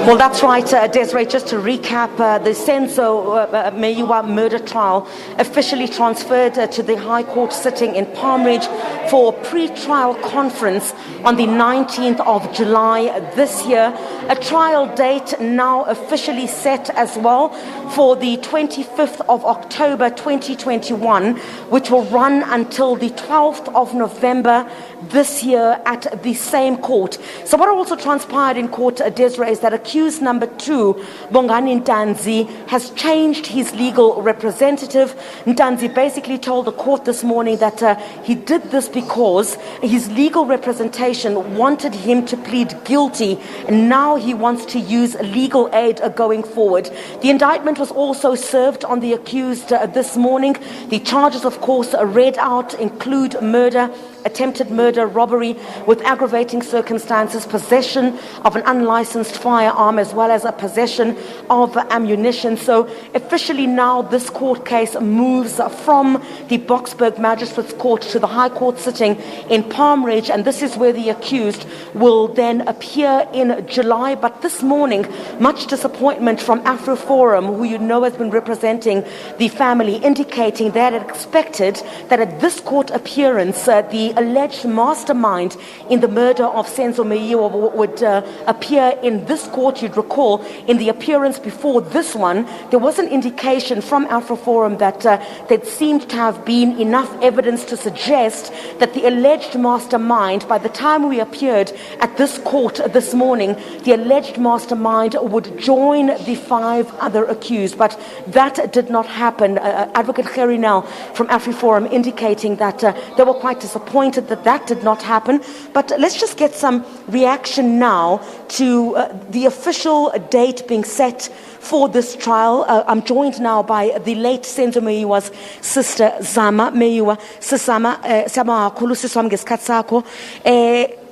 Well, that's right, Desiree. Just to recap, the Senzo Meyiwa murder trial officially transferred to the High Court sitting in Palm Ridge for a pre-trial conference on the 19th of July this year. A trial date now officially set as well for the 25th of October 2021, which will run until the 12th of November this year at the same court. So what also transpired in court, Desiree, is that accused number 2, Bongani Ntanzi, has changed his legal representative. Ntanzi basically told the court this morning that he did this because his legal representation wanted him to plead guilty, and now he wants to use legal aid going forward. The indictment was also served on the accused this morning. The charges, of course, read out include murder, attempted murder, robbery with aggravating circumstances, possession of an unlicensed firearm, as well as a possession of ammunition. So officially now this court case moves from the Boksburg Magistrates Court to the High Court sitting in Palm Ridge, and this is where the accused will then appear in July. But this morning, much disappointment from AfroForum, who you know has been representing the family, indicating they had expected that at this court appearance, the alleged mastermind in the murder of Senzo Meyiwa would appear in this court. You'd recall in the appearance before this one, there was an indication from AfroForum that there seemed to have been enough evidence to suggest that the alleged mastermind, by the time we appeared at this court this morning, the alleged mastermind would join the 5 other accused. But that did not happen. Advocate Gerry Nell from AfroForum indicating that they were quite disappointed that did not happen. But let's just get some reaction now to the official date being set for this trial. I'm joined now by the late Senzo Meyiwa's sister, Zama Meyiwa. Sisama, siyabonga kakhulu sisi wami ngesikhathi sakho.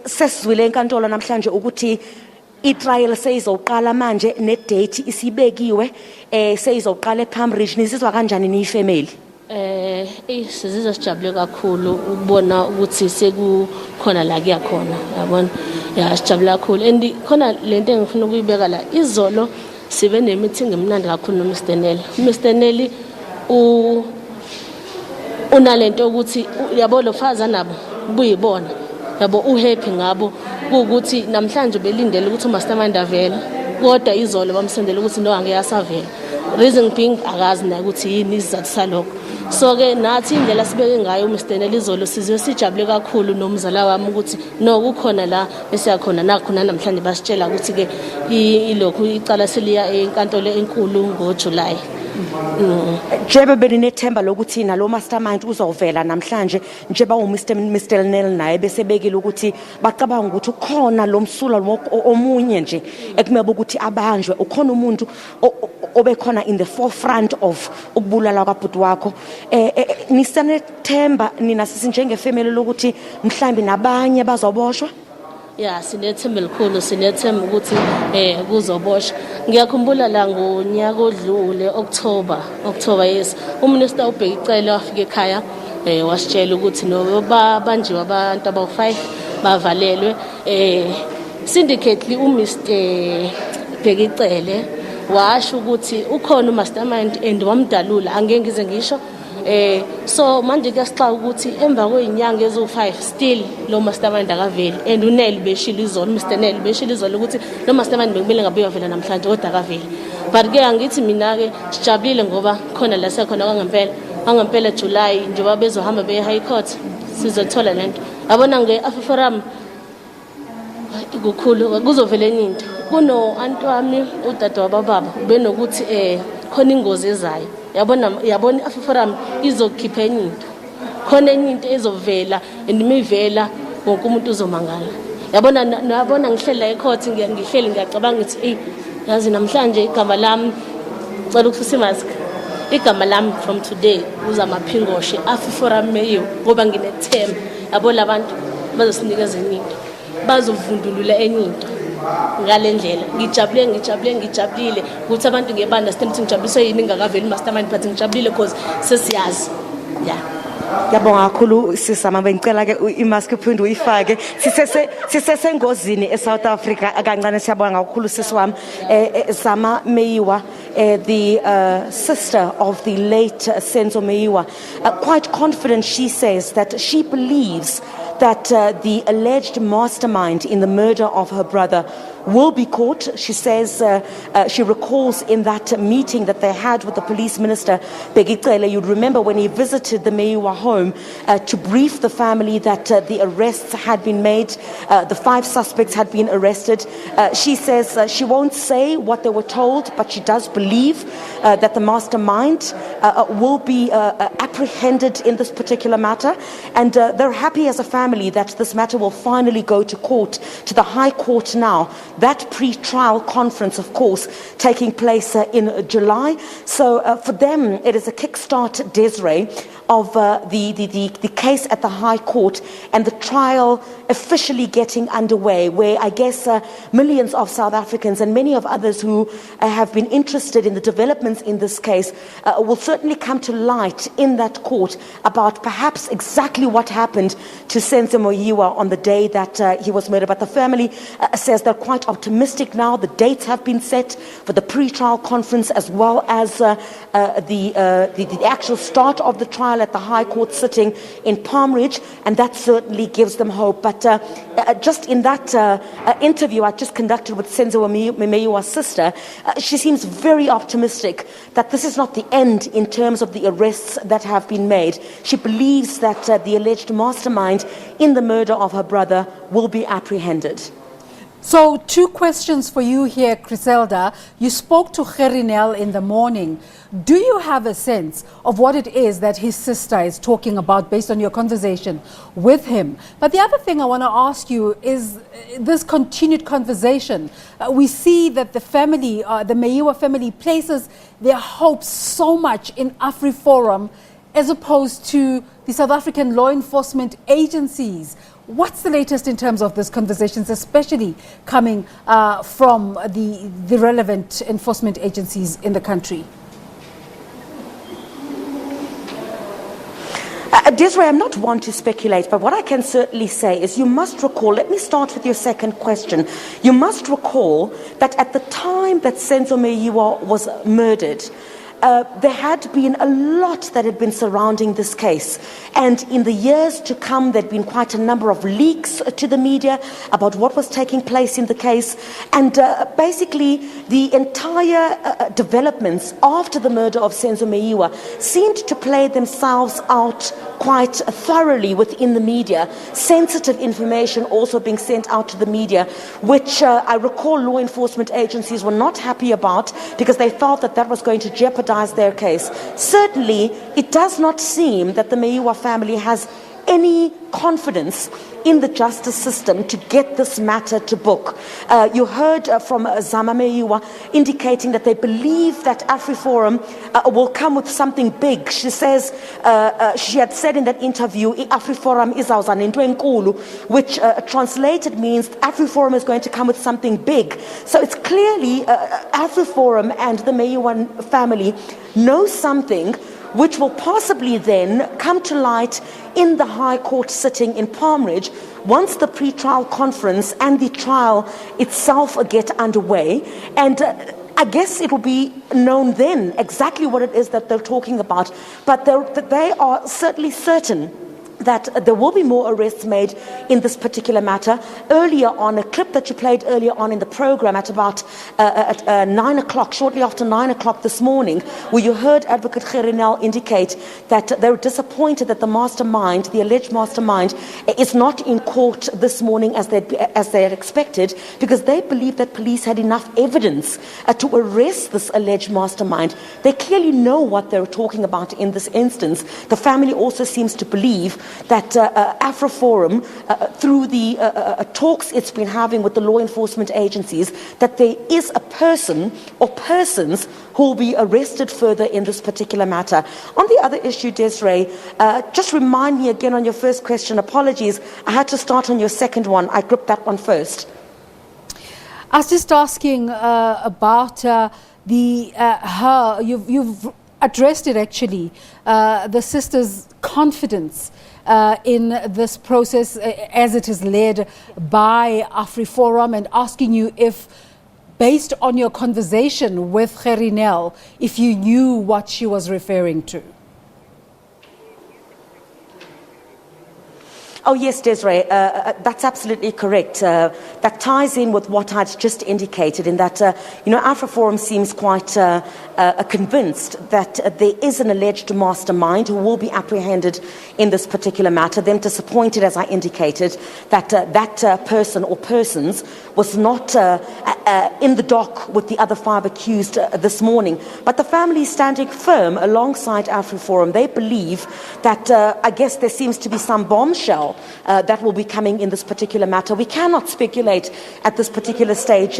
Sesizwile enkantolo namhlanje ukuthi itrial seyizoqala manje nedate isibekiwe seyizoqala ePalm Ridge. Nizizwa kanjani niyifamily? Sizizwa sijabule kakhulu ukubona ukuthi sekukhona la kuyakhona, yabona. Ya sijabula kakhulu, and khona lento engifuna ukuyibeka la. Izolo sibe ne-meeting emnandi kakhulu no Mr Nelly. Mr Nelly unalento ukuthi yabo lo faza nabo buyibona, yabo uhappy ngabo ukuthi namhlanje belindele ukuthi umastermind avele, kodwa izolo bamsendela ukuthi no angeke asavela. Reason being akazi na ukuthi yini isizathu salokho. So ke nathi indlela sibeke ngayo Mr Nelly izolo sizwe sijabule kakhulu nomzala wami ukuthi no kukhona la esiyakhona nakhona namhlanje basitshela ukuthi ke ilokhu icala seliya enkantolo enkulu ngoJuly. Njeba beninethemba lokuthi nalo mastermind uzovela namhlanje njeba uMr Nell naye bese bekile ukuthi bacabanga ukuthi ukhona lo msula omunye nje ekumele ukuthi abanjwe, ukhona umuntu obekhona in the forefront of ukubulala kwabhuti wakho. Nisanethemba nina sisi njengefamily lokuthi mhlambi nabanye bazoboshwa? Ya sinethemba elikhulu, sinethemba ukuthi kuzoboshwa. Ngiyakhumbula la ngonyaka odlule October yes, uMinister ubheka icela wafika ekhaya wasitshela ukuthi no banjiwe abantu aba5 bavalelwe. Syndicate uMr bheka icele washo ukuthi ukhona umastermind and wamdalula, angeke ngize ngisho. So manje kuyasixaka ukuthi emva kwezinyanga ezo5 still lo mastermind akaveli, and uNell beshila izolo, Mr Nell beshila izolo ukuthi lo mastermind bekumele ngabe uyavela namhlanje kodwa akaveli. But ke angithi mina ke sijabulile ngoba khona la sekhona kwangempela July njengoba bezohamba be High Court sizothola lento. Yabona ngeAfroForum kukhulu kuzovela enye into. Kuno antwami udade wababa benokuthi khona ingozi ezayo. Yabona AfroForum izokhipha enye into. Khona enye into ezovela and imivela wonke umuntu uzomangala. Yabona ngihlela ecourt ngihleli ngiyacabanga ukuthi yazi namhlanje igama lami cela ukususa imask. Igama lami from today uzamaphingoshe AfroForum Meyiwa ngoba nginethemba yabo labantu bazosinikeza enye into, bazovundulula enye into. Ngale ndlela ngijabulile ukuthi abantu ngebanda stand ngijabulise yini ngakaveli mastermind but ngijabulile because sesiyazi. Yeah. Yabonga kakhulu sisama bengicela ke imask uphinde uyifake sisesengozini eSouth Africa akancane siyabonga kakhulu sisi wami Senzo Meyiwa the sister of the late Senzo Meyiwa quite confident she says that she believes that the alleged mastermind in the murder of her brother will be caught. She says she recalls in that meeting that they had with the police minister, Begicele, you'd remember when he visited the Meyiwa home to brief the family that the arrests had been made, the 5 suspects had been arrested. She says she won't say what they were told, but she does believe that the mastermind will be apprehended in this particular matter. And they're happy as a family that this matter will finally go to court, to the High Court now. That pre-trial conference, of course, taking place in July. So for them, it is a kickstart, Desiree, of the case at the High Court and the trial officially getting underway, where I guess millions of South Africans and many of others who have been interested in the developments in this case will certainly come to light in that court about perhaps exactly what happened to Senzo Meyiwa on the day that he was murdered. But the family says they're quite optimistic now. The dates have been set for the pre-trial conference as well as the actual start of the trial at the High Court sitting in Palm Ridge, and that certainly gives them hope. But just in that interview I just conducted with Senzo Meyiwa's sister, she seems very optimistic that this is not the end in terms of the arrests that have been made. She believes that the alleged mastermind in the murder of her brother will be apprehended. So 2 questions for you here, Chriselda. You spoke to Gerinel in the morning. Do you have a sense of what it is that his sister is talking about based on your conversation with him? But the other thing I want to ask you is this continued conversation. We see that the family, the Meyiwa family, places their hopes so much in AfriForum as opposed to the South African law enforcement agencies. What's the latest in terms of these conversations, especially coming from the relevant enforcement agencies in the country? Desiree, I'm not one to speculate, but what I can certainly say is you must recall, let me start with your second question. You must recall that at the time that Senzo Meyiwa was murdered, there had been a lot that had been surrounding this case. And in the years to come, there had been quite a number of leaks to the media about what was taking place in the case. And basically, the entire developments after the murder of Senzo Meyiwa seemed to play themselves out quite thoroughly within the media. Sensitive information also being sent out to the media, which I recall law enforcement agencies were not happy about because they felt that that was going to jeopardize their case. Certainly, it does not seem that the Meyiwa family has any confidence in the justice system to get this matter to book. You heard from Senzo Meyiwa indicating that they believe that AfriForum will come with something big. She says, she had said in that interview, AfriForum izawuza nento enkulu, which translated means AfriForum is going to come with something big. So it's clearly AfriForum and the Meyiwa family know something which will possibly then come to light in the High Court sitting in Palm Ridge once the pre-trial conference and the trial itself get underway. And I guess it will be known then exactly what it is that they're talking about. But they are certainly certain that there will be more arrests made in this particular matter. Earlier on, a clip that you played earlier on in the program at about 9 o'clock, shortly after 9 o'clock this morning, where you heard Advocate Gerinel indicate that they're disappointed that the mastermind, the alleged mastermind, is not in court this morning as they had expected, because they believe that police had enough evidence to arrest this alleged mastermind. They clearly know what they're talking about in this instance. The family also seems to believe that AfriForum, through the talks it's been having with the law enforcement agencies, that there is a person or persons who will be arrested further in this particular matter. On the other issue, Desiree, just remind me again on your first question. Apologies, I had to start on your second one. I gripped that one first. I was just asking about you've addressed it actually, the sister's confidence in this process as it is led by AfriForum, and asking you if, based on your conversation with Chriselda, if you knew what she was referring to. Oh, yes, Desiree, that's absolutely correct. That ties in with what I'd just indicated, in that, AfriForum seems quite convinced that there is an alleged mastermind who will be apprehended in this particular matter. Them disappointed, as I indicated, that that person or persons was not in the dock with the other 5 accused this morning. But the family is standing firm alongside AfriForum. They believe that, I guess there seems to be some bombshell that will be coming in this particular matter. We cannot speculate at this particular stage,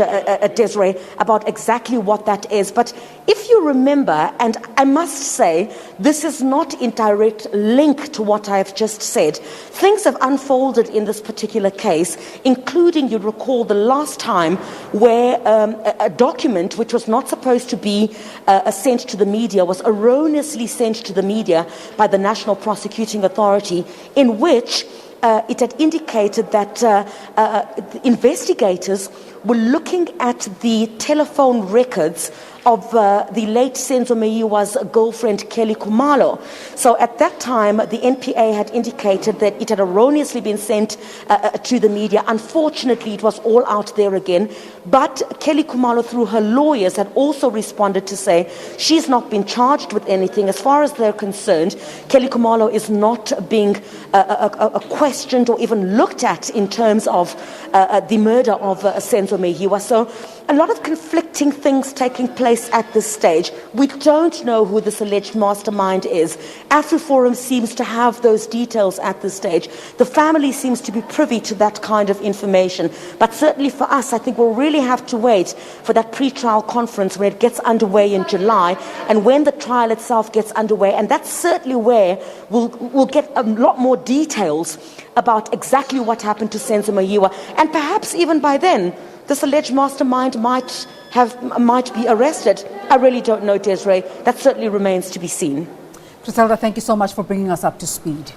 Desiree, about exactly what that is. But if you remember, and I must say, this is not in direct link to what I have just said, things have unfolded in this particular case, including, you recall, the last time where a document which was not supposed to be sent to the media was erroneously sent to the media by the National Prosecuting Authority, in which it had indicated that investigators were looking at the telephone records of the late Senzo Meyiwa's girlfriend, Kelly Khumalo. So at that time, the NPA had indicated that it had erroneously been sent to the media. Unfortunately, it was all out there again. But Kelly Khumalo, through her lawyers, had also responded to say she's not been charged with anything. As far as they're concerned, Kelly Khumalo is not being questioned or even looked at in terms of the murder of Senzo Meyiwa. So a lot of conflicting things taking place at this stage. We don't know who this alleged mastermind is. AfriForum seems to have those details at this stage. The family seems to be privy to that kind of information. But certainly for us, I think we'll really have to wait for that pre-trial conference when it gets underway in July, and when the trial itself gets underway. And that's certainly where we'll get a lot more details about exactly what happened to Senzo Meyiwa. And perhaps even by then, this alleged mastermind might be arrested. I really don't know, Desiree. That certainly remains to be seen. Chriselda, thank you so much for bringing us up to speed.